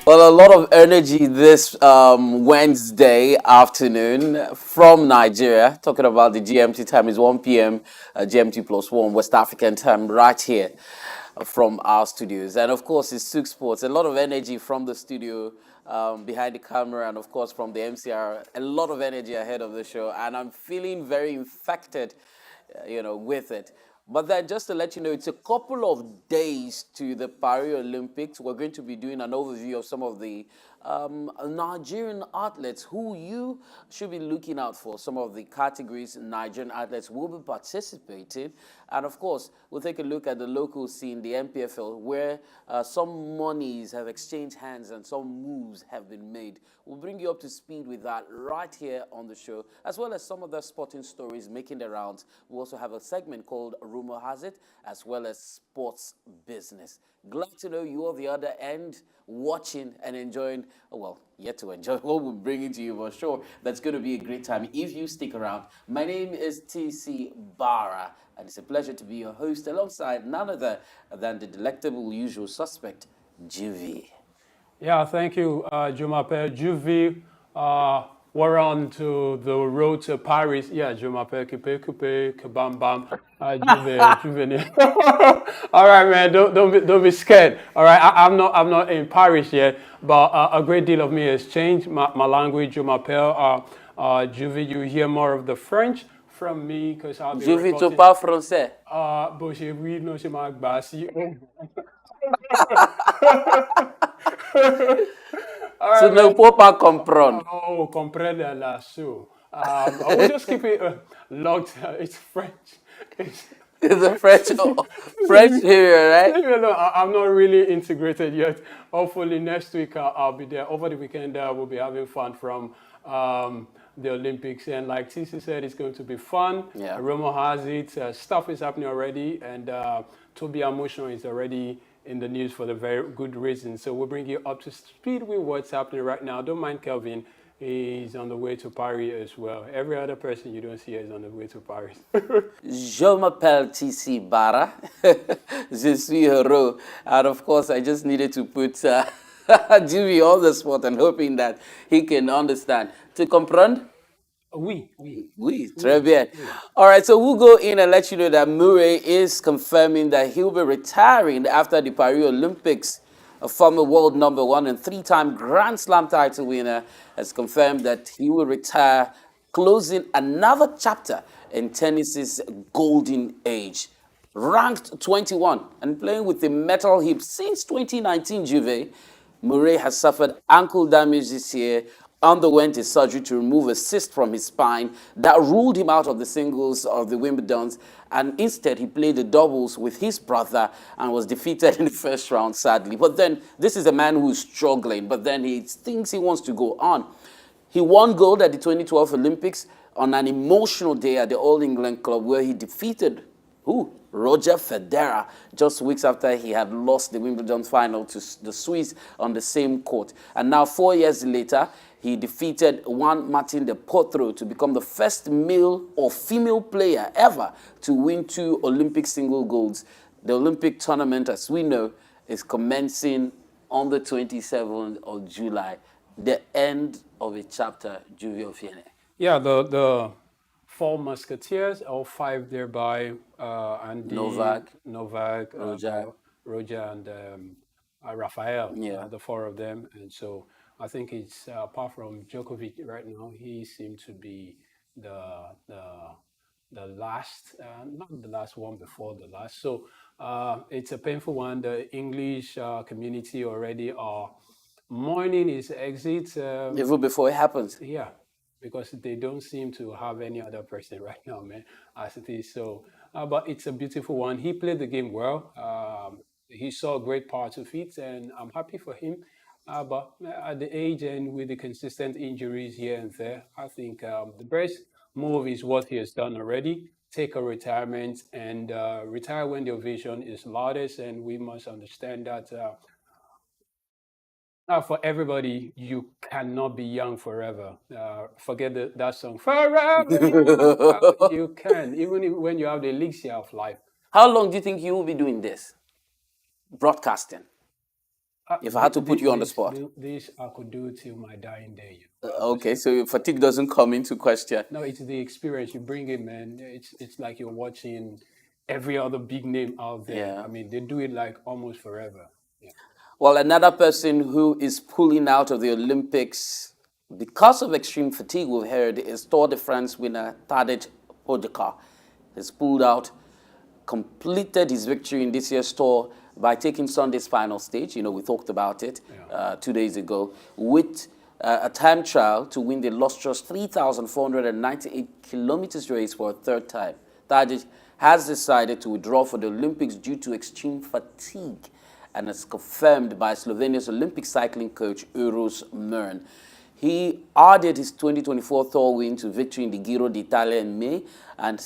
Well, a lot of energy this Wednesday afternoon from Nigeria. Talking about the GMT time is 1 p.m. GMT plus 1 West African time right here from our studios. And of course, it's SOUQ Sports. A lot of energy from the studio behind the camera and of course from the MCR. A lot of energy ahead of the show. And I'm feeling very infected with it. But then, just to let you know, it's a couple of days to the Paris Olympics. We're going to be doing an overview of some of the Nigerian athletes who you should be looking out for. Some of the categories Nigerian athletes will be participating. And of course, we'll take a look at the local scene, the NPFL, where some monies have exchanged hands and some moves have been made. We'll bring you up to speed with that right here on the show, as well as some of the sporting stories making the rounds. We also have a segment called Rumor Has It, as well as Sports Business. Glad to know you're the other end, watching and enjoying, well, yet to enjoy what we're bringing to you, for sure. That's going to be a great time if you stick around. My name is TC Barra, and it's a pleasure to be your host alongside none other than the delectable usual suspect, Juvie. Yeah, thank you, Jumape. Juvi, we're on to the road to Paris. Yeah, Jumape, Kipe, Kabam Bam, Juvenile. All right, man, don't be scared. All right, I'm not in Paris yet, but a great deal of me has changed. My language, Jumape, Juvi, you hear more of the French from me because I'll be Juvie, tu reporting. parles français? Bon, j'ai oui, non, c'est ma base. All Tu right, ne man. peux pas comprendre. Oh, comprende la so. I will just keep it locked. It's French. It's, It's a French here, right? I'm not really integrated yet. Hopefully next week I'll be there. Over the weekend we'll be having fun from the Olympics. And like Tisi said, it's going to be fun. Yeah. Romo has it. Stuff is happening already. And Tobi Amusan is already in the news for the very good reason. So we'll bring you up to speed with what's happening right now. Don't mind Kelvin. He's on the way to Paris as well. Every other person you don't see is on the way to Paris. Je m'appelle TC Barra. Je suis heureux. And of course, I just needed to put Jimmy on the spot and hoping that he can understand. Tu comprends? Oui, oui. Oui, très bien. All right, so we'll go in and let you know that Murray is confirming that he'll be retiring after the Paris Olympics. A former world number one and three-time Grand Slam title winner has confirmed that he will retire, closing another chapter in tennis's golden age. Ranked 21 and playing with a metal hip since 2019, Juve, Murray has suffered ankle damage this year, underwent a surgery to remove a cyst from his spine that ruled him out of the singles of the Wimbledons, and instead he played the doubles with his brother and was defeated in the first round, sadly. But then this is a man who's struggling, but then he thinks he wants to go on. He won gold at the 2012 Olympics on an emotional day at the All England Club where he defeated Roger Federer, just weeks after he had lost the Wimbledon final to the Swiss on the same court. And now 4 years later, he defeated Juan Martin de Potro to become the first male or female player ever to win 2 Olympic single golds. The Olympic tournament, as we know, is commencing on the 27th of July, the end of a chapter, Juvie Ofiene. Yeah, the 4 Musketeers, all 5 thereby, Andy, Novak, Roger, and Rafael, Yeah. the 4 of them. And so I think it's apart from Djokovic right now, he seemed to be the the last, not the last one before the last. So it's a painful one. The English community already are mourning his exit. Even before it happens. Yeah, because they don't seem to have any other person right now, man, as it is. So, but it's a beautiful one. He played the game well. He saw great parts of it, and I'm happy for him. But at the age and with the consistent injuries here and there, I think the best move is what he has done already. Take a retirement and retire when the ovation is loudest. And we must understand that for everybody, you cannot be young forever. Forget that song, Forever Young. You can, even when you have the elixir of life. How long do you think you will be doing this? Broadcasting. If I had to put you on the spot. This I could do till my dying day. Because Okay, so fatigue doesn't come into question. no, it's the experience you bring in, man. It's like you're watching every other big name out there. Yeah. I mean, they do it like almost forever. Yeah. Well, another person who is pulling out of the Olympics because of extreme fatigue, we've heard, is Tour de France winner Tadej Pogacar. He's pulled out, completed his victory in this year's Tour by taking Sunday's final stage. You know, we talked about it Yeah. 2 days ago with a time trial to win the illustrious 3,498 kilometers race for a third time. Tadej has decided to withdraw for the Olympics due to extreme fatigue, and is confirmed by Slovenia's Olympic cycling coach Uros Mern. He added his 2024 Tour win to victory in the Giro d'Italia in May, and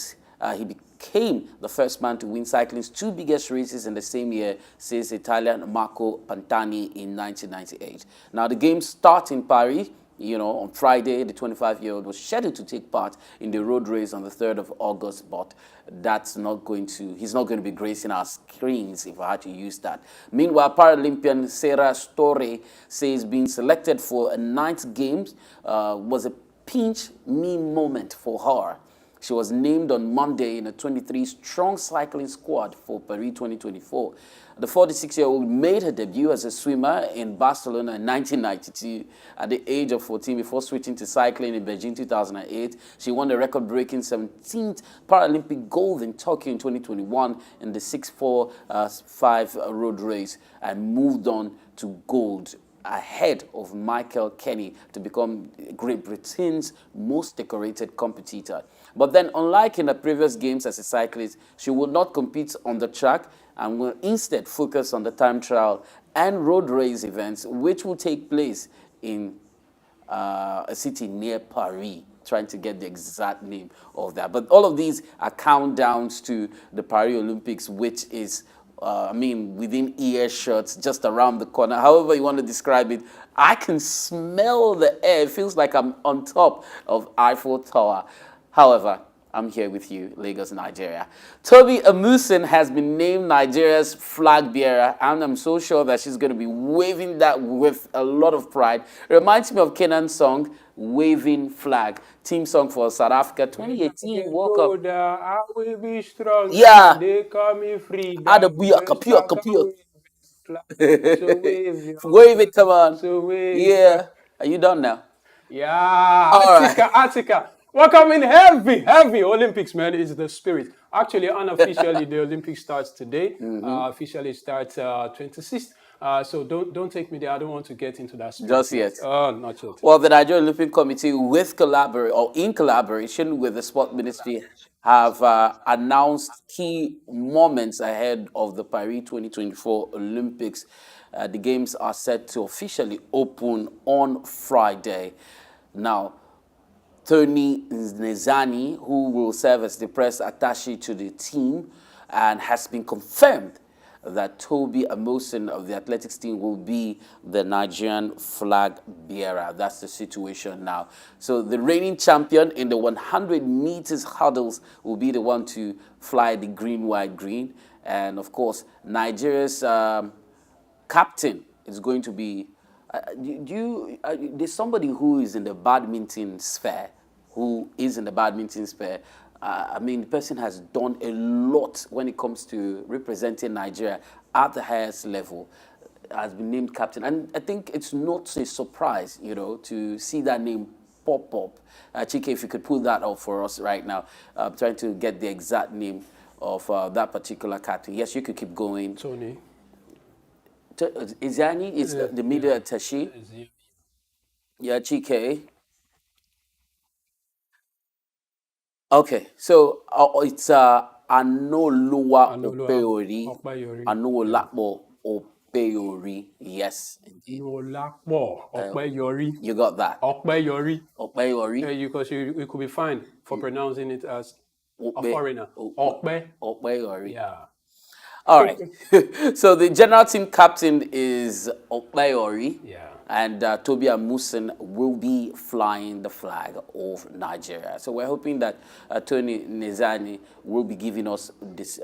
he became the first man to win cycling's two biggest races in the same year since Italian Marco Pantani in 1998. Now, the games start in Paris. You know, on Friday, the 25-year-old was scheduled to take part in the road race on the 3rd of August, but he's not going to be gracing our screens, if I had to use that. Meanwhile, Paralympian Sarah Storey says being selected for a ninth games was a pinch me moment for her. She was named on Monday in a 23-strong cycling squad for Paris 2024. The 46-year-old made her debut as a swimmer in Barcelona in 1992 at the age of 14 before switching to cycling in Beijing 2008. She won the record-breaking 17th Paralympic gold in Tokyo in 2021 in the 6-4-5 road race and moved on to gold ahead of Michael Kenny to become Great Britain's most decorated competitor. But then, unlike in the previous games as a cyclist, she will not compete on the track and will instead focus on the time trial and road race events, which will take place in a city near Paris, trying to get the exact name of that. But all of these are countdowns to the Paris Olympics, which is within earshot, just around the corner. However you want to describe it, I can smell the air. It feels like I'm on top of Eiffel Tower. However, I'm here with you, Lagos, Nigeria. Tobi Amusan has been named Nigeria's flag bearer, and I'm so sure that she's going to be waving that with a lot of pride. It reminds me of Kenan's song, Waving Flag, team song for South Africa 2018 World Cup. I will be strong. Yeah. They call me free. Adabuya, kapia, kapia. So wave, Wave it, come on. so wave. Yeah. Are you done now? Yeah, All right. Attica. Welcome in heavy Olympics, man. It's the spirit. Actually, unofficially, the Olympics starts today. Officially starts 26th. So don't take me there. I don't want to get into that spirit. Just yet. Not yet. Well, the Nigerian Olympic Committee, in collaboration with the Sport Ministry, have announced key moments ahead of the Paris 2024 Olympics. The games are set to officially open on Friday. Now, Tony Nezani, who will serve as the press attaché to the team, and has been confirmed that Tobi Amusan of the athletics team will be the Nigerian flag bearer. That's the situation now. So the reigning champion in the 100 meters hurdles will be the one to fly the green, white, green. And of course, Nigeria's captain is going to be there's somebody who is in the badminton sphere, the person has done a lot when it comes to representing Nigeria at the highest level, has been named captain. And I think it's not a surprise, to see that name pop up. Chike, if you could pull that up for us right now, trying to get the exact name of that particular captain. Yes, you could keep going. Tony. Izani is the media attaché. Yeah, Chike. Okay, so it's Anolowa Opeori. Anolapo Opeori. Yes, indeed. You got that. Opeori. Yeah, because you could be fined for pronouncing it as a foreigner. Opeori. Yeah. All right. So the general team captain is Opeori. Yeah. And Tobi Amusan will be flying the flag of Nigeria. So we're hoping that Tony Nezani will be giving us this,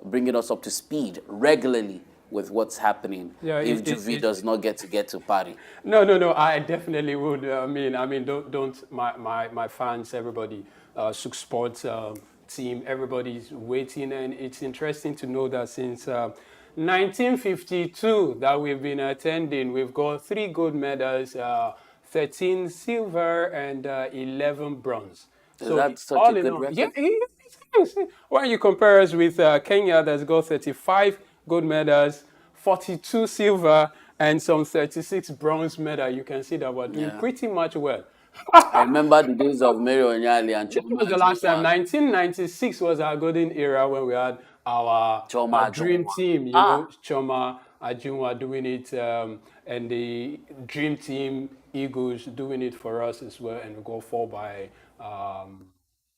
bringing us up to speed regularly with what's happening Yeah, if Juvi does not get to party. no. I definitely would. Don't my fans, everybody, SOUQ Sports team, everybody's waiting, and it's interesting to know that since 1952 that we've been attending, we've got 3 gold medals, 13 silver, and 11 bronze. So That's such a all in good all, yeah, record. it's nice. When you compare us with Kenya, that's got 35 gold medals, 42 silver, and some 36 bronze medal, you can see that we're doing Yeah. pretty much well. I remember the days of Mary Onyali and When was Choma the last time? Ajunwa. 1996 was our golden era when we had our Choma dream Ajunwa. team, Ah, Choma, Ajunwa doing it, and the dream team Eagles doing it for us as well, and we go 4 by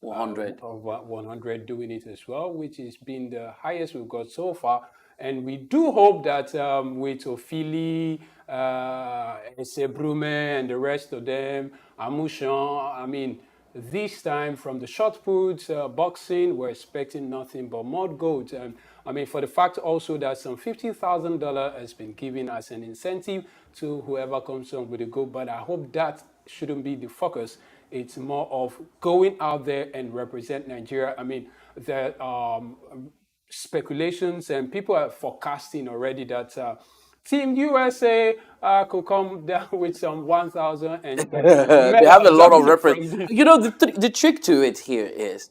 100. of 100 doing it as well, which has been the highest we've got so far. And we do hope that with Ophélie, Sebrume, and the rest of them, Amusan, I mean, this time from the shot put, boxing, we're expecting nothing but more gold. I mean, for the fact also that some $50,000 has been given as an incentive to whoever comes on with the gold, but I hope that shouldn't be the focus. It's more of going out there and represent Nigeria. I mean, the speculations and people are forecasting already that Team USA could come down with some 1,000 and They have a medals. lot I of mean, from represent. this. You know, the trick to it here is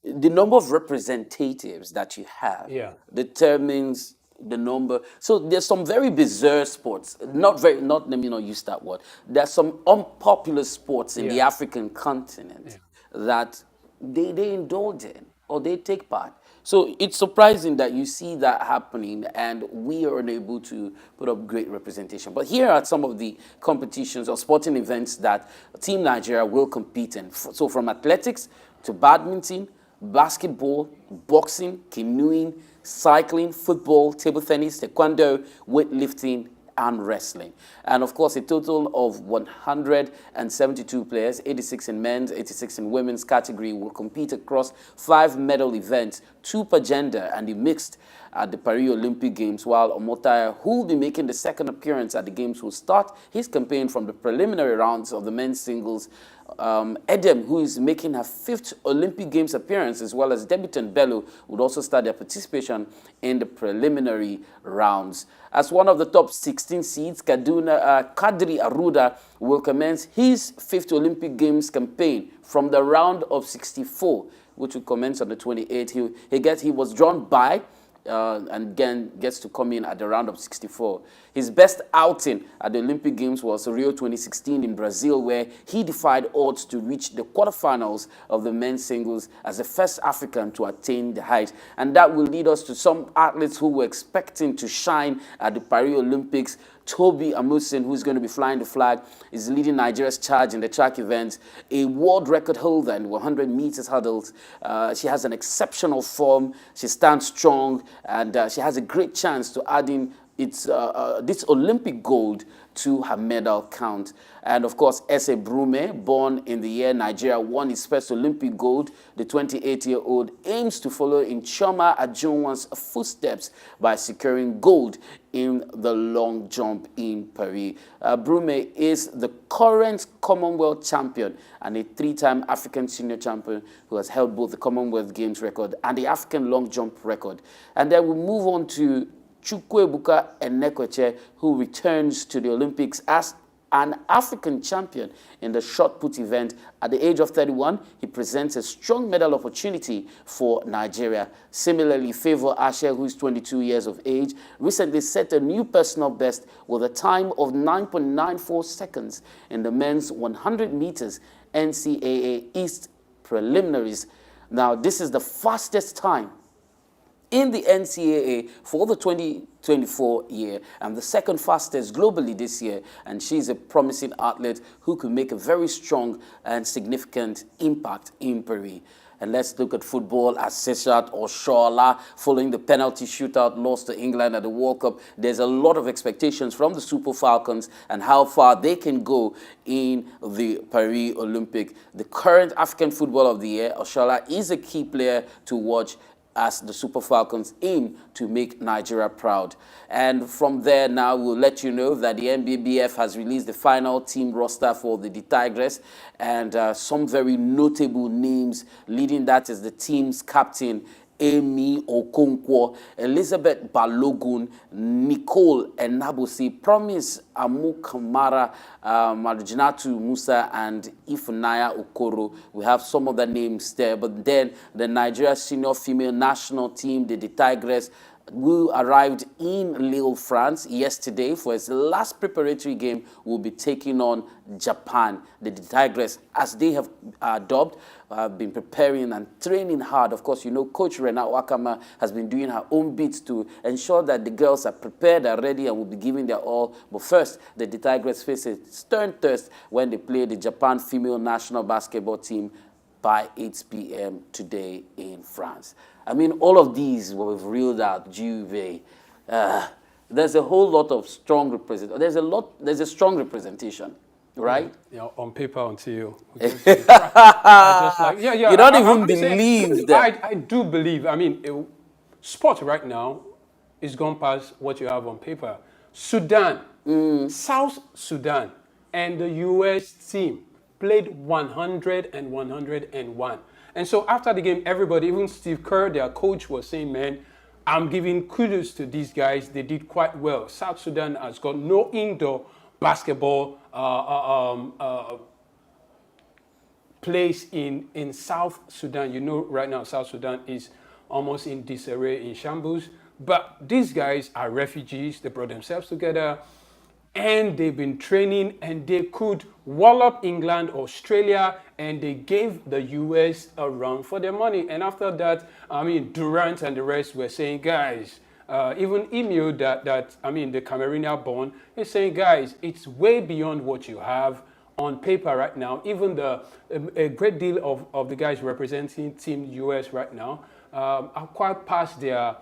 the number of representatives that you have Yeah. determines the number. So there's some very bizarre sports. Not very. Not let me not use that word. There's some unpopular sports in the Yeah. African continent that they indulge in or they take part. So it's surprising that you see that happening and we are unable to put up great representation. But here are some of the competitions or sporting events that Team Nigeria will compete in. So from athletics to badminton, basketball, boxing, canoeing, cycling, football, table tennis, taekwondo, weightlifting, and wrestling. And of course, a total of 172 players, 86 in men's, 86 in women's category, will compete across 5 medal events, 2 per gender, and the mixed at the Paris Olympic Games, while Omotaya, who will be making the second appearance at the Games, will start his campaign from the preliminary rounds of the men's singles. Edem, who is making her 5th Olympic Games appearance, as well as debutant Bello, would also start their participation in the preliminary rounds. As one of the top 16 seeds, Kadri Aruda will commence his 5th Olympic Games campaign from the round of 64, which will commence on the 28th. He was drawn by and again gets to come in at the round of 64. His best outing at the Olympic Games was Rio 2016 in Brazil, where he defied odds to reach the quarterfinals of the men's singles as the first African to attain the height. And that will lead us to some athletes who were expecting to shine at the Paris Olympics. Tobi Amusan, who's going to be flying the flag, is leading Nigeria's charge in the track event. A world record holder in 100 meters hurdles. She has an exceptional form. She stands strong, and she has a great chance to add in this Olympic gold to her medal count. And of course, Ese Brume, born in the year Nigeria won his first Olympic gold, the 28-year-old aims to follow in Choma Ajunwa's footsteps by securing gold in the long jump in Paris. Brume is the current Commonwealth champion and a 3-time African senior champion who has held both the Commonwealth Games record and the African long jump record. And then we move on to Chukwuebuka Enekweche, who returns to the Olympics as an African champion in the shot put event. At the age of 31, he presents a strong medal opportunity for Nigeria. Similarly, Favour Ashe, who is 22 years of age, recently set a new personal best with a time of 9.94 seconds in the men's 100 meters NCAA East preliminaries. Now, this is the fastest time in the NCAA for the 2024 year and the second fastest globally this year. And she's a promising athlete who could make a very strong and significant impact in Paris. And let's look at football as Seshat Oshoala, following the penalty shootout loss to England at the World Cup. There's a lot of expectations from the Super Falcons and how far they can go in the Paris Olympic. The current African Footballer of the Year, Oshoala, is a key player to watch as the Super Falcons aim to make Nigeria proud. And from there now, we'll let you know that the NBBF has released the final team roster for the Tigress, and some very notable names. Leading that is the team's captain, Amy Okonkwo, Elizabeth Balogun, Nicole Enabusi, Promise Amukamara, Marjinatu Musa, and Ifunaya Okoro. We have some of the names there, but then the Nigeria senior female national team, the Tigress, who arrived in Lille, France yesterday for its last preparatory game, will be taking on Japan. The Tigress, as they have dubbed, been preparing and training hard. Of course, you know, Coach Renat Wakama has been doing her own bits to ensure that the girls are prepared, are ready, and will be giving their all. But first, the Tigress face a stern test when they play the Japan female national basketball team by 8 p.m. today in France. I mean, all of these we've reeled out, Juve. There's a whole lot of strong representation. There's a strong representation, right? Yeah, on paper until you. I just like, yeah. You don't even I'm saying- believe that. I do believe. I mean, sport right now is gone past what you have on paper. Sudan, South Sudan, and the U.S. team played 100 and 101. And so after the game, everybody, even Steve Kerr, their coach, was saying, man, I'm giving kudos to these guys. They did quite well. South Sudan has got no indoor basketball place in South Sudan. You know, right now, South Sudan is almost in disarray, in shambles. But these guys are refugees. They brought themselves together, and they've been training, and they could wallop England, Australia, and they gave the US a run for their money. And after that, I mean, Durant and the rest were saying, guys, even Emil, the Cameroonian born, is saying, guys, it's way beyond what you have on paper right now. Even a great deal of the guys representing Team US right now are quite past their,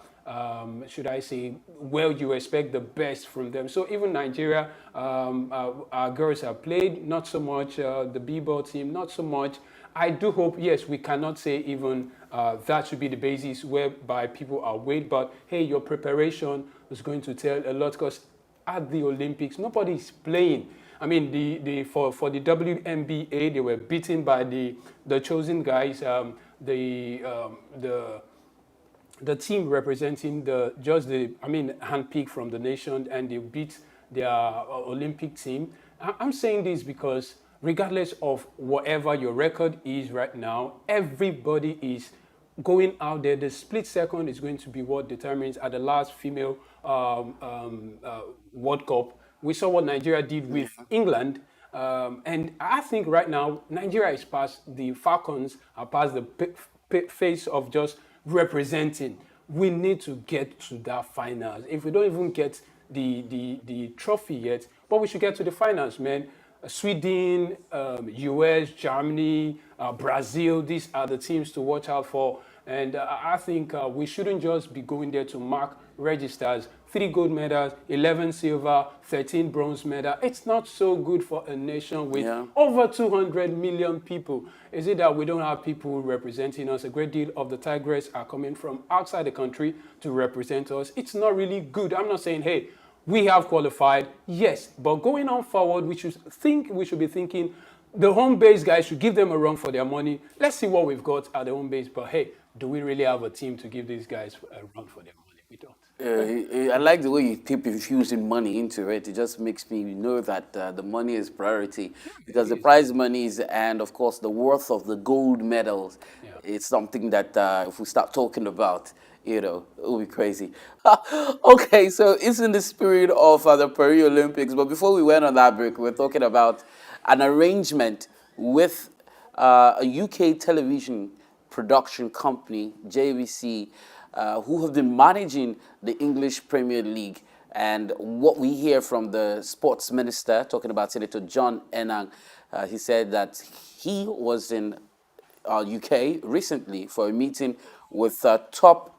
should I say, well, you expect the best from them. So even Nigeria, our girls have played, not so much. The B-ball team, not so much. I do hope, yes, we cannot say even that should be the basis whereby people are weighed, but hey, your preparation is going to tell a lot, because at the Olympics, nobody is playing. I mean, for the WNBA, they were beaten by the chosen guys, the team representing handpicked from the nation, and they beat their Olympic team. I'm saying this because regardless of whatever your record is right now, everybody is going out there. The split second is going to be what determines. At the last female World Cup, we saw what Nigeria did with England. And I think right now, Nigeria is past the Falcons, are past the phase of just representing. We need to get to that finals. If we don't even get the trophy yet, but we should get to the finals, man. Sweden, US, Germany, Brazil, these are the teams to watch out for. And I think we shouldn't just be going there to mark registers. 3 gold medals, 11 silver, 13 bronze medals. It's not so good for a nation with over 200 million people. Is it that we don't have people representing us? A great deal of the Tigress are coming from outside the country to represent us. It's not really good. I'm not saying, hey, we have qualified, yes, but going on forward, we should be thinking the home base guys should give them a run for their money. Let's see what we've got at the home base. But hey, do we really have a team to give these guys a run for their money? We don't. I like the way you keep infusing money into it. It just makes me know that the money is priority, because the prize monies and, of course, the worth of the gold medals, it's something that if we start talking about, you know, it will be crazy. Okay, so it's in the spirit of the Paris Olympics. But before we went on that break, we were talking about an arrangement with a UK television production company, JVC, who have been managing the English Premier League. And what we hear from the sports minister, talking about Senator John Enang, he said that he was in UK recently for a meeting with top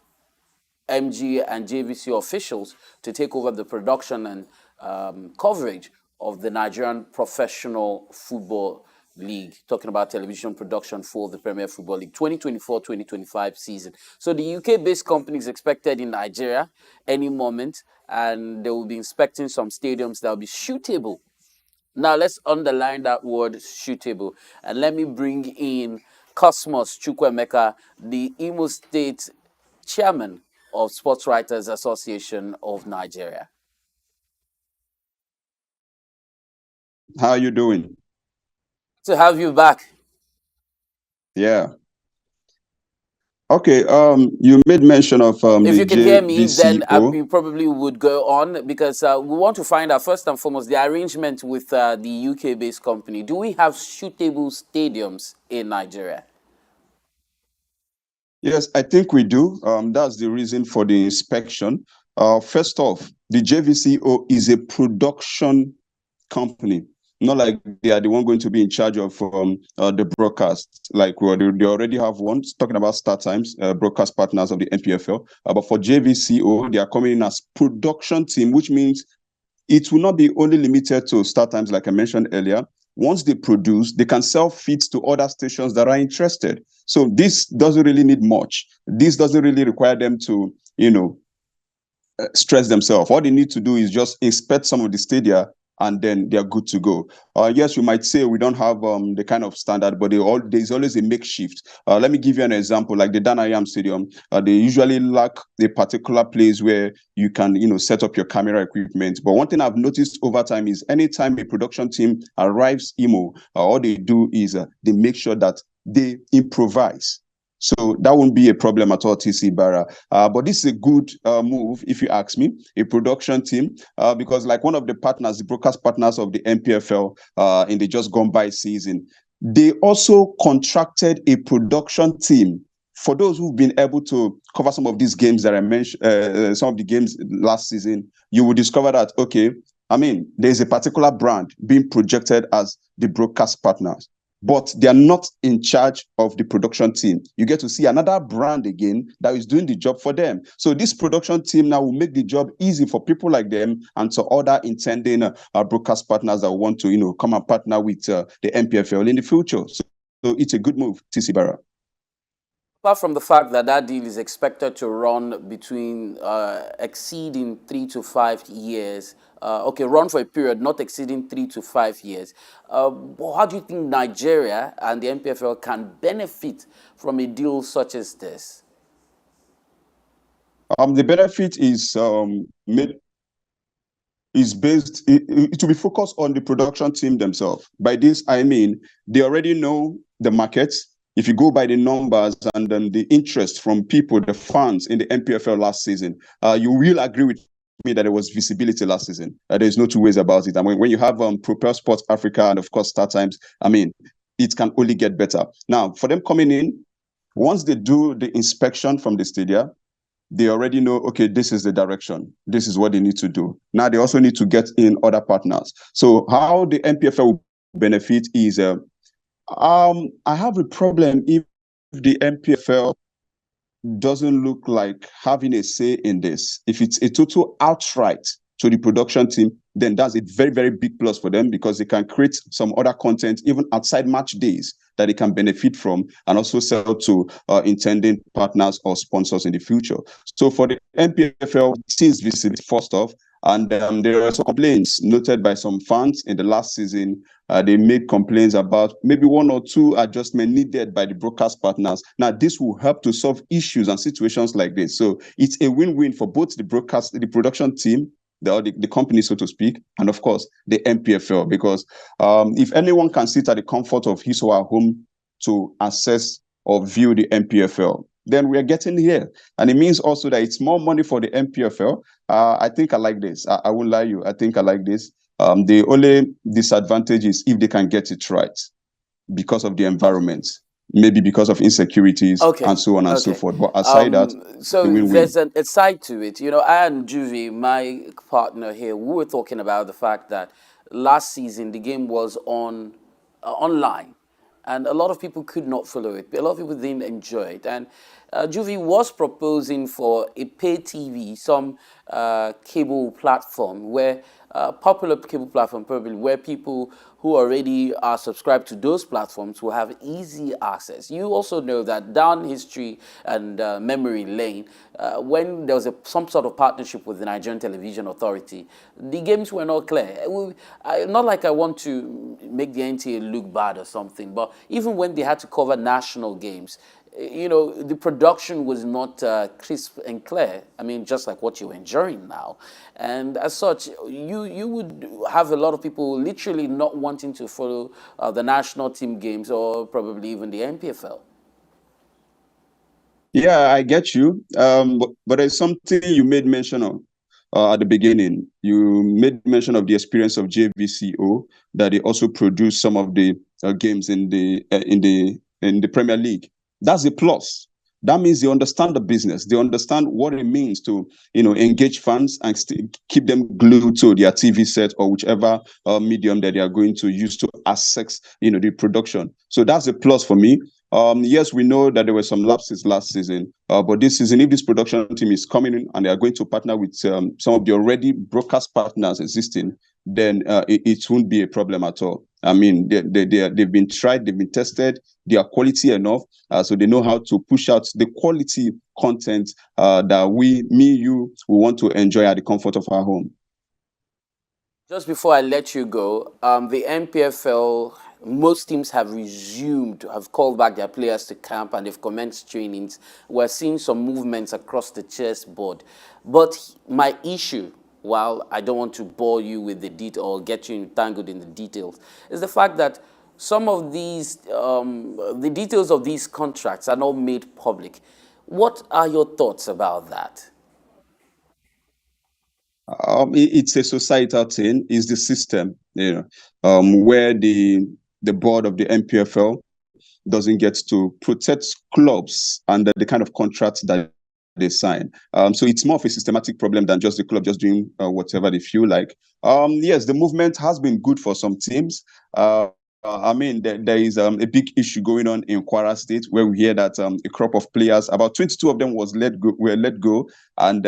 MG and JVC officials to take over the production and coverage of the Nigerian Professional Football League, talking about television production for the Premier Football League 2024-2025 season. So the UK-based company is expected in Nigeria any moment, and they will be inspecting some stadiums that will be shootable. Now let's underline that word shootable, and let me bring in Cosmos Chukwemeka, the Imo State chairman of Sports Writers Association of Nigeria. How are you doing? To have you back. Yeah. Okay. You made mention of If the you can hear me, then JVCO. we probably would go on, because we want to find out first and foremost the arrangement with the UK-based company. Do we have shootable stadiums in Nigeria? Yes, I think we do. That's the reason for the inspection. First off, the JVCO is a production company, not like they are the one going to be in charge of the broadcast. Like they already have one talking about Start Times, broadcast partners of the NPFL. But for JVCO, they are coming in as production team, which means it will not be only limited to Start Times, like I mentioned earlier. Once they produce, they can sell feeds to other stations that are interested. So this doesn't really need much. This doesn't really require them to, stress themselves. All they need to do is just inspect some of the stadia, and then they're good to go. Yes, you might say we don't have the kind of standard, but there's always a makeshift. Let me give you an example, like the Danayam Stadium. They usually lack a particular place where you can, set up your camera equipment. But one thing I've noticed over time is anytime a production team arrives Imo, all they do is they make sure that they improvise. So that won't be a problem at all, TC Barra. But this is a good move, if you ask me, a production team, because like one of the partners, the broadcast partners of the NPFL in the just gone by season, they also contracted a production team. For those who've been able to cover some of these games that I mentioned, some of the games last season, you will discover that, okay, there's a particular brand being projected as the broadcast partners, but they are not in charge of the production team. You get to see another brand again that is doing the job for them. So this production team now will make the job easy for people like them and to other intending broadcast partners that want to, come and partner with the NPFL in the future. So it's a good move, TC Barra. Apart from the fact that that deal is expected to run between exceeding 3 to 5 years, run for a period not exceeding 3 to 5 years. How do you think Nigeria and the NPFL can benefit from a deal such as this? The benefit is based, it will be focused on the production team themselves. By this, I mean, they already know the markets. If you go by the numbers and then the interest from people, the fans in the NPFL last season, you will agree with me that there was visibility last season. There's no two ways about it. When you have Propel Sports Africa and of course Start Times, it can only get better. Now, for them coming in, once they do the inspection from the stadia, they already know, okay, this is the direction. This is what they need to do. Now they also need to get in other partners. So how the NPFL will benefit is, I have a problem if the NPFL doesn't look like having a say in this. If it's a total outright to the production team, then that's a very, very big plus for them because they can create some other content even outside match days that they can benefit from and also sell to intending partners or sponsors in the future. So for the NPFL, since visibility first off, and there are some complaints noted by some fans in the last season. They made complaints about maybe one or two adjustments needed by the broadcast partners. Now, this will help to solve issues and situations like this. So it's a win-win for both the production team, the company, so to speak, and of course, the NPFL. Because if anyone can sit at the comfort of his or her home to assess or view the NPFL, then we are getting here. And it means also that it's more money for the NPFL. I think I like this. I won't lie you. I think I like this. The only disadvantage is if they can get it right because of the environment, maybe because of insecurities and so on and so forth. But aside that, so there's a side to it. I and Juvie, my partner here, we were talking about the fact that last season the game was online. And a lot of people could not follow it. A lot of people didn't enjoy it. And Juvie was proposing for a pay TV, some cable platform where popular cable platform probably where people who already are subscribed to those platforms will have easy access. You also know that down history and memory lane, when there was some sort of partnership with the Nigerian Television Authority, the games were not clear. Not like I want to make the NTA look bad or something, but even when they had to cover national games, the production was not crisp and clear. I mean, just like what you're enjoying now. And as such, you would have a lot of people literally not wanting to follow the national team games or probably even the NPFL. Yeah, I get you. But there's something you made mention of at the beginning. You made mention of the experience of JVCO, that they also produce some of the games in the Premier League. That's a plus. That means they understand the business. They understand what it means to, engage fans and keep them glued to their TV set or whichever medium that they are going to use to access, the production. So that's a plus for me. Yes, we know that there were some lapses last season, but this season, if this production team is coming in and they are going to partner with some of the already broadcast partners existing, then it won't be a problem at all. I mean, they've been tried, they've been tested, they are quality enough, so they know how to push out the quality content that we want to enjoy at the comfort of our home. Just before I let you go, the NPFL, most teams have called back their players to camp and they've commenced trainings. We're seeing some movements across the chessboard. But my issue, while I don't want to bore you with the detail or get you entangled in the details, is the fact that some of these, the details of these contracts are not made public. What are your thoughts about that? It's a societal thing. It's the system, where the board of the NPFL doesn't get to protect clubs under the kind of contracts that they sign. So it's more of a systematic problem than just the club just doing whatever they feel like. Yes, the movement has been good for some teams. I mean, there is a big issue going on in Kwara State where we hear that a crop of players, about 22 of them were let go, and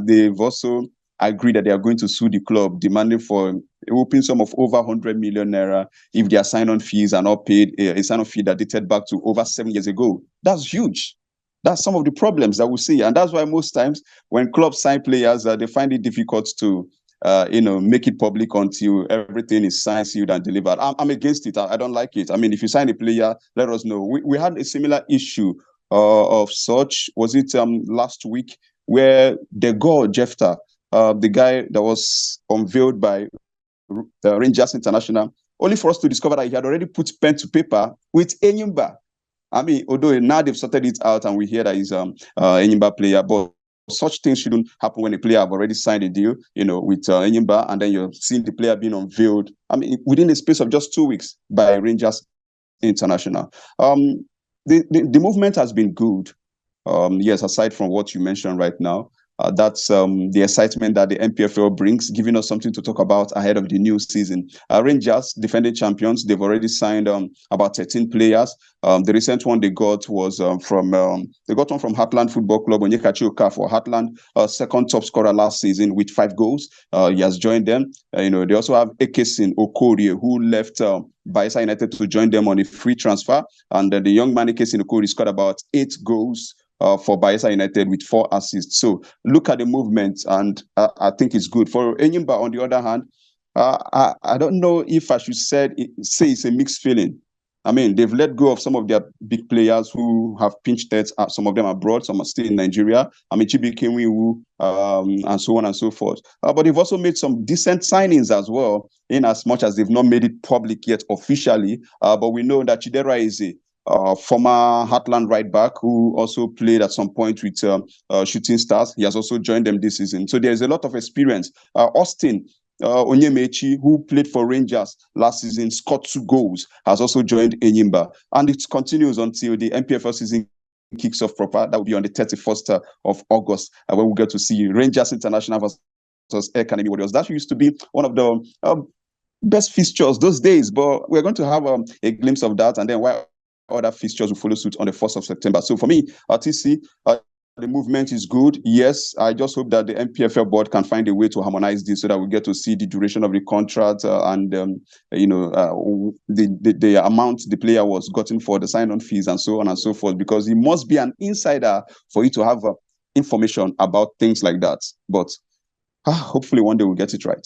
they've also agreed that they are going to sue the club, demanding for a whopping sum of over 100 million naira if their sign-on fees are not paid, a sign-on fee that dated back to over 7 years ago. That's huge. That's some of the problems that we see, and that's why most times when clubs sign players, they find it difficult to make it public until everything is signed, sealed, and delivered. I'm against it. I don't like it. I mean, if you sign a player, let us know. We had a similar issue of such. Was it last week where the Jefta, the guy that was unveiled by Rangers International, only for us to discover that he had already put pen to paper with Enyimba. I mean, although now they've sorted it out and we hear that he's Enyimba player, but such things shouldn't happen when a player have already signed a deal, with Enyimba, and then you're seeing the player being unveiled. I mean, within the space of just 2 weeks by Rangers International. The movement has been good. Yes, aside from what you mentioned right now. That's the excitement that the NPFL brings, giving us something to talk about ahead of the new season. Rangers, defending champions, they've already signed about 13 players. The recent one they got was from Heartland Football Club, Onyekachi Oka for Heartland, second top scorer last season with 5 goals. He has joined them. They also have Ekesin Okorie, who left Bayelsa United to join them on a free transfer. And the young man Ekesin Okorie scored about 8 goals for Bayelsa United with 4 assists. So look at the movement, and I think it's good. For Enyimba, on the other hand, I don't know if I should say it's a mixed feeling. I mean, they've let go of some of their big players who have pinched it. Some of them abroad, some are still in Nigeria. I mean, Chibi Kenwiwu, and so on and so forth. But they've also made some decent signings as well, in as much as they've not made it public yet officially. But we know that Chidera is a former Heartland right back who also played at some point with Shooting Stars. He has also joined them this season. So there's a lot of experience. Austin Onyemechi, who played for Rangers last season, scored 2 goals, has also joined Enyimba. And it continues until the NPFL season kicks off proper. That will be on the 31st of August, where we'll get to see Rangers International versus Academy Warriors. That used to be one of the best fixtures those days, but we're going to have a glimpse of that. And then while other fixtures will follow suit on the 1st of September. So for me, TC, the movement is good. Yes, I just hope that the NPFL board can find a way to harmonize this so that we get to see the duration of the contract and the amount the player was gotten for the sign-on fees and so on and so forth. Because he must be an insider for you to have information about things like that. But hopefully one day we'll get it right.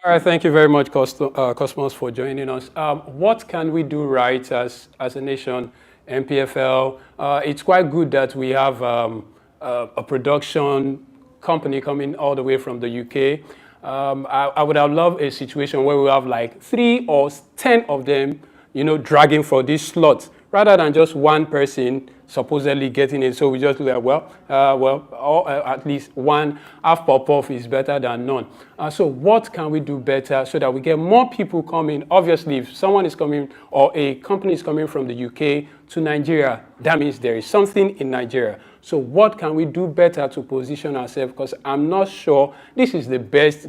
All right, thank you very much, Cosmos, for joining us. What can we do right as a nation, NPFL? It's quite good that we have a production company coming all the way from the UK. I would have loved a situation where we have like 3 or 10 of them, dragging for this slot, rather than just one person supposedly getting it. So we just do that, or at least one half pop-off is better than none. So what can we do better so that we get more people coming? Obviously, if someone is coming or a company is coming from the UK to Nigeria, that means there is something in Nigeria. So what can we do better to position ourselves? Because I'm not sure this is the best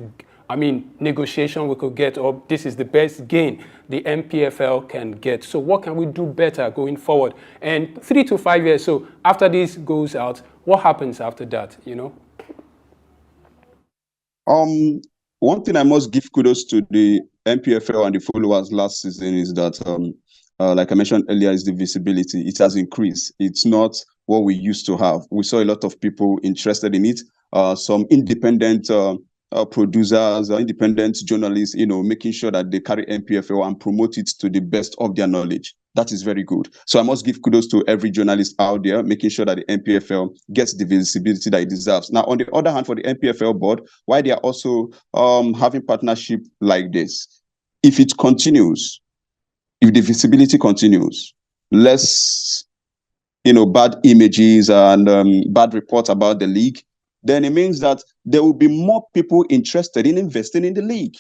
negotiation we could get, or this is the best gain the NPFL can get. So what can we do better going forward? And 3 to 5 years, so after this goes out, what happens after that, One thing I must give kudos to the NPFL and the followers last season is that, like I mentioned earlier, is the visibility. It has increased. It's not what we used to have. We saw a lot of people interested in it. Some independent producers, independent journalists, making sure that they carry NPFL and promote it to the best of their knowledge. That is very good. So I must give kudos to every journalist out there, making sure that the NPFL gets the visibility that it deserves. Now, on the other hand, for the NPFL board, why they are also having partnership like this, if it continues, if the visibility continues, less, bad images and bad reports about the league, then it means that there will be more people interested in investing in the league.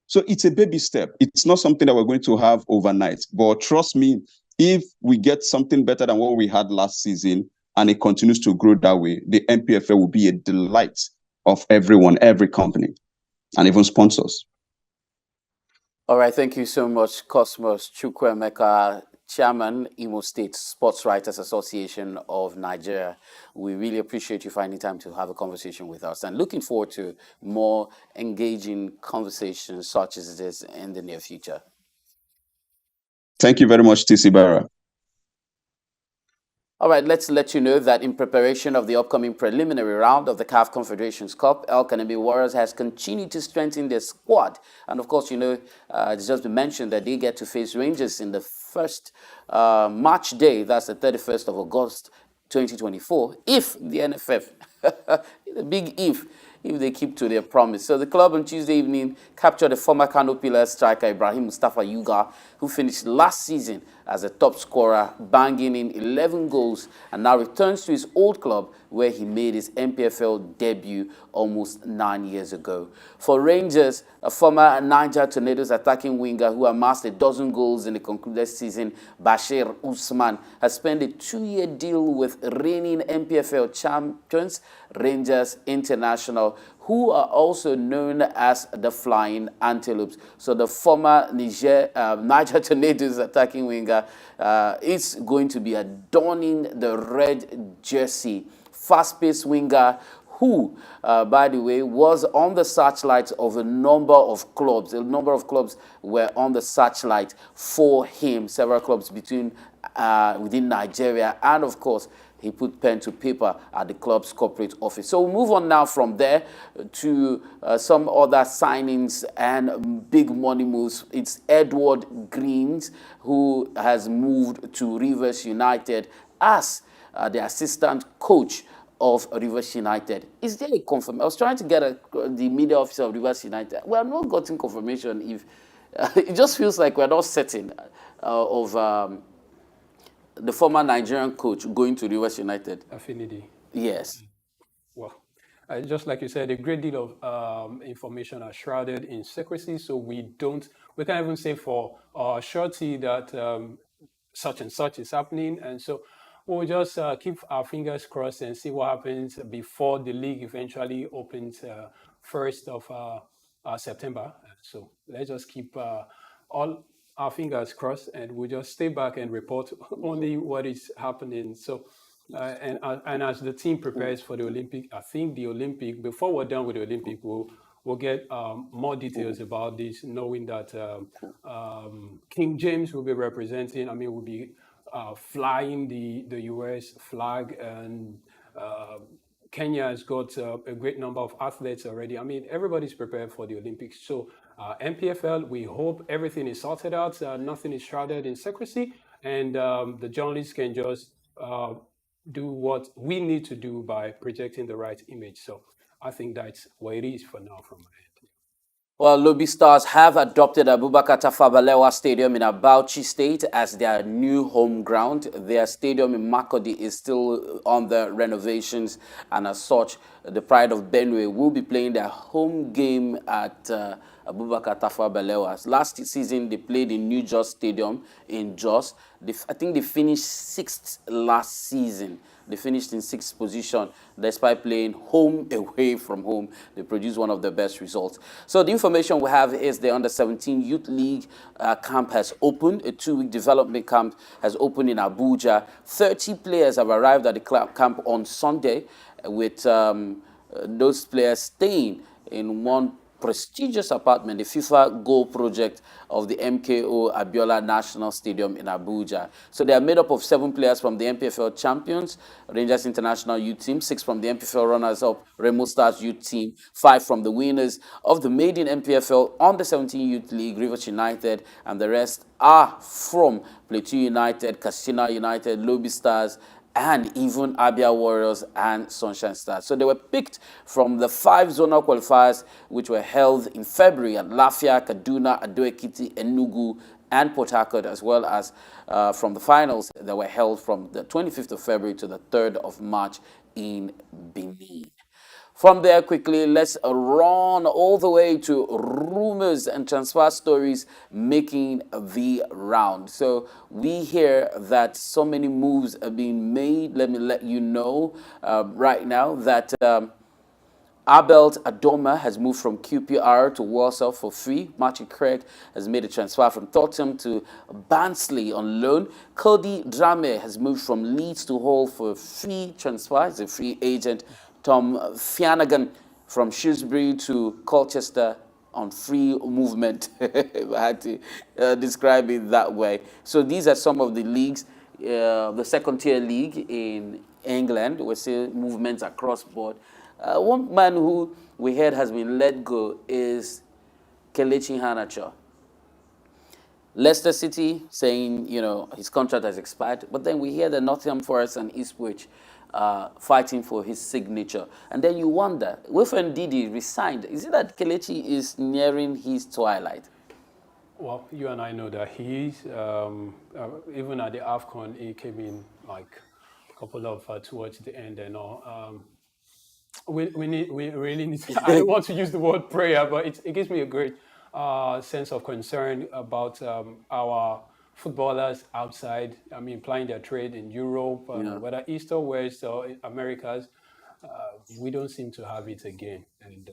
So it's a baby step. It's not something that we're going to have overnight. But trust me, if we get something better than what we had last season and it continues to grow that way, the NPFL will be a delight of everyone, every company, and even sponsors. All right, thank you so much, Cosmos Chukwuemeka, Chairman, Imo State Sports Writers Association of Nigeria. We really appreciate you finding time to have a conversation with us and looking forward to more engaging conversations such as this in the near future. Thank you very much, TC Barra. All right, let's let you know that in preparation of the upcoming preliminary round of the CAF Confederations Cup, El Kanemi Warriors has continued to strengthen their squad. And of course, it's just been mentioned that they get to face Rangers in the first match day. That's the 31st of August, 2024, if the NFF, the big if they keep to their promise. So the club on Tuesday evening captured the former Kano Pillars striker Ibrahim Mustafa Yuga, who finished last season as a top scorer, banging in 11 goals, and now returns to his old club where he made his NPFL debut almost 9 years ago. For Rangers, a former Niger Tornadoes attacking winger who amassed a dozen goals in the concluded season, Bashir Usman, has spent a 2-year deal with reigning NPFL champions, Rangers International, who are also known as the Flying Antelopes. So the former Niger Tornadoes attacking winger is going to be adorning the red jersey. Fast-paced winger who, by the way, was on the searchlight of a number of clubs. A number of clubs were on the searchlight for him, several clubs within Nigeria, and of course, he put pen to paper at the club's corporate office. So we'll move on now from there to some other signings and big money moves. It's Edward Greens, who has moved to Rivers United as the assistant coach of Rivers United. Is there a confirmation? I was trying to get the media officer of Rivers United. We have not gotten confirmation if it just feels like we're not certain of the former Nigerian coach going to Rivers United. Affinity. Yes. Well, just like you said, a great deal of information are shrouded in secrecy, so we can't even say for surety that such and such is happening, and so we'll just keep our fingers crossed and see what happens before the league eventually opens 1st of September. So let's just keep all our fingers crossed, and we'll just stay back and report only what is happening. So, and as the team prepares for the Olympic, I think the Olympic, before we're done with the Olympic, we'll get more details about this, knowing that King James will be representing. I mean, will be flying the US flag, and Kenya has got a great number of athletes already. I mean, everybody's prepared for the Olympics. So NPFL, we hope everything is sorted out, nothing is shrouded in secrecy, and the journalists can just do what we need to do by projecting the right image. So I think that's where it is for now from my end. Well, Lobby Stars have adopted Abubakar Tafawa Balewa Stadium in Bauchi State as their new home ground. Their stadium in Makurdi is still on the renovations, and as such, the Pride of Benue will be playing their home game at Abubakar Tafawa Balewa. Last season, they played in New Jos Stadium in Jos. I think they finished 6th last season. They finished in 6th position despite playing home away from home. They produced one of the best results. So the information we have is the Under-17 Youth League camp has opened. A 2-week development camp has opened in Abuja. 30 players have arrived at the camp on Sunday, with those players staying in one prestigious apartment, the FIFA Goal project of the MKO Abiola National Stadium in Abuja. So they are made up of 7 players from the NPFL champions, Rangers International Youth Team, 6 from the NPFL runners-up, Remo Stars Youth Team, 5 from the winners of the maiden NPFL Under-17 Youth League, Rivers United, and the rest are from Plateau United, Katsina United, Lobby Stars, and even Abia Warriors and Sunshine Stars. So they were picked from the 5 zonal qualifiers which were held in February at Lafia, Kaduna, Ado-Ekiti, Enugu, and Port Harcourt, as well as from the finals that were held from the 25th of February to the 3rd of March in Benin. From there, quickly, let's run all the way to rumors and transfer stories making the round. So we hear that so many moves are being made. Let me let you know right now that Abelt Adoma has moved from QPR to Warsaw for free. Martin Craig has made a transfer from Tottenham to Barnsley on loan. Cody Drame has moved from Leeds to Hull for a free transfer. He's a free agent. Tom Flanagan from Shrewsbury to Colchester on free movement. I had to describe it that way. So these are some of the leagues. The second-tier league in England, we see movements across board. One man who we heard has been let go is Kelechi Iheanacho. Leicester City saying, his contract has expired, but then we hear that Nottingham Forest and Ipswich fighting for his signature. And then you wonder, Wilfred Ndidi resigned. Is it that Kelechi is nearing his twilight? Well, you and I know that he is. Even at the AFCON, he came in like a couple of towards the end and all. We really need to, I don't want to use the word prayer, but it gives me a great sense of concern about our footballers outside, plying their trade in Europe, whether East or West or Americas. We don't seem to have it again. And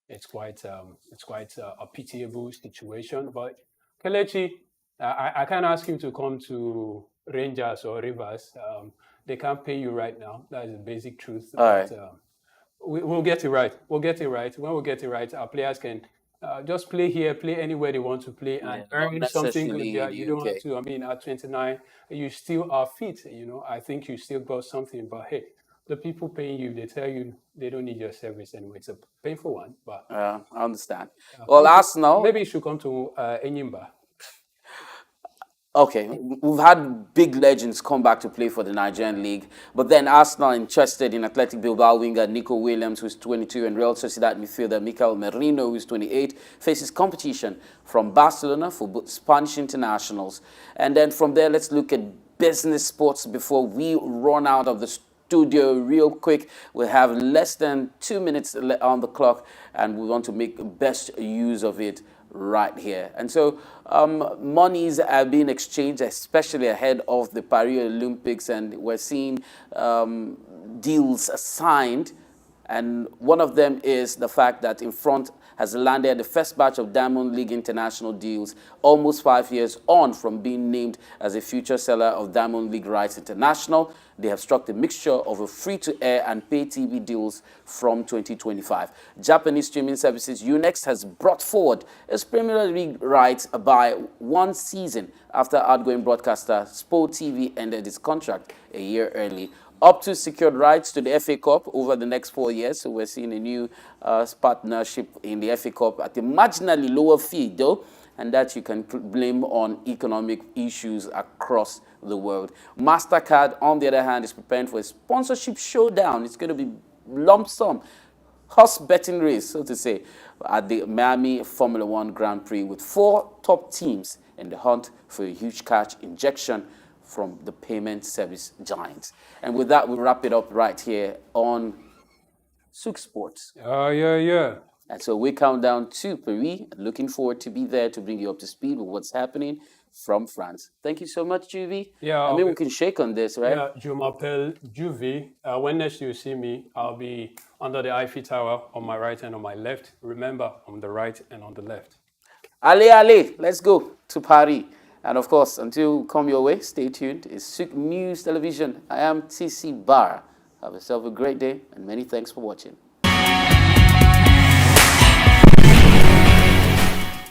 it's quite a pitiable situation. But Kelechi, I can't ask him to come to Rangers or Rivers. They can't pay you right now. That is the basic truth. All right. We'll get it right. We'll get it right. When we get it right, our players can just play here, play anywhere they want to play, and earn something good. Yeah, you don't have to. At 29, you still are fit. I think you still got something. But hey, the people paying you, they tell you they don't need your service anyway. It's a painful one, but I understand. Well, Arsenal. Maybe you should come to Enyimba. Okay, we've had big legends come back to play for the Nigerian league, but then Arsenal interested in Athletic Bilbao winger Nico Williams, who's 22, and Real Sociedad midfielder Mikel Merino, who's 28, faces competition from Barcelona for both Spanish internationals. And then from there, let's look at business sports before we run out of the studio real quick. We have less than 2 minutes on the clock, and we want to make best use of it right here. And so monies are being exchanged, especially ahead of the Paris Olympics, and we're seeing deals signed And one of them is the fact that In Front has landed the first batch of Diamond League international deals almost 5 years on from being named as a future seller of Diamond League rights international. They have struck a mixture of a free-to-air and pay TV deals from 2025. Japanese streaming services Unext has brought forward its Premier League rights by one season after outgoing broadcaster Sport TV ended its contract a year early. Up to secured rights to the FA Cup over the next 4 years. So we're seeing a new partnership in the FA Cup at a marginally lower fee, though, and that you can blame on economic issues across the world. MasterCard, on the other hand, is preparing for a sponsorship showdown. It's going to be lump sum, horse betting race, so to say, at the Miami Formula One Grand Prix with 4 top teams in the hunt for a huge cash injection from the payment service giants. And with that, we'll wrap it up right here on SOUQ Sports. Yeah. And so we count down to Paris. Looking forward to be there to bring you up to speed with what's happening from France. Thank you so much, Juvie. Yeah. I mean, we can shake on this, right? Yeah, je m'appelle Juvie. When next you see me, I'll be under the Eiffel Tower on my right and on my left. Remember, on the right and on the left. Allez, let's go to Paris. And of course, until we come your way, stay tuned. It's SOUQ News Television. I am TC Barr. Have yourself a great day, and many thanks for watching.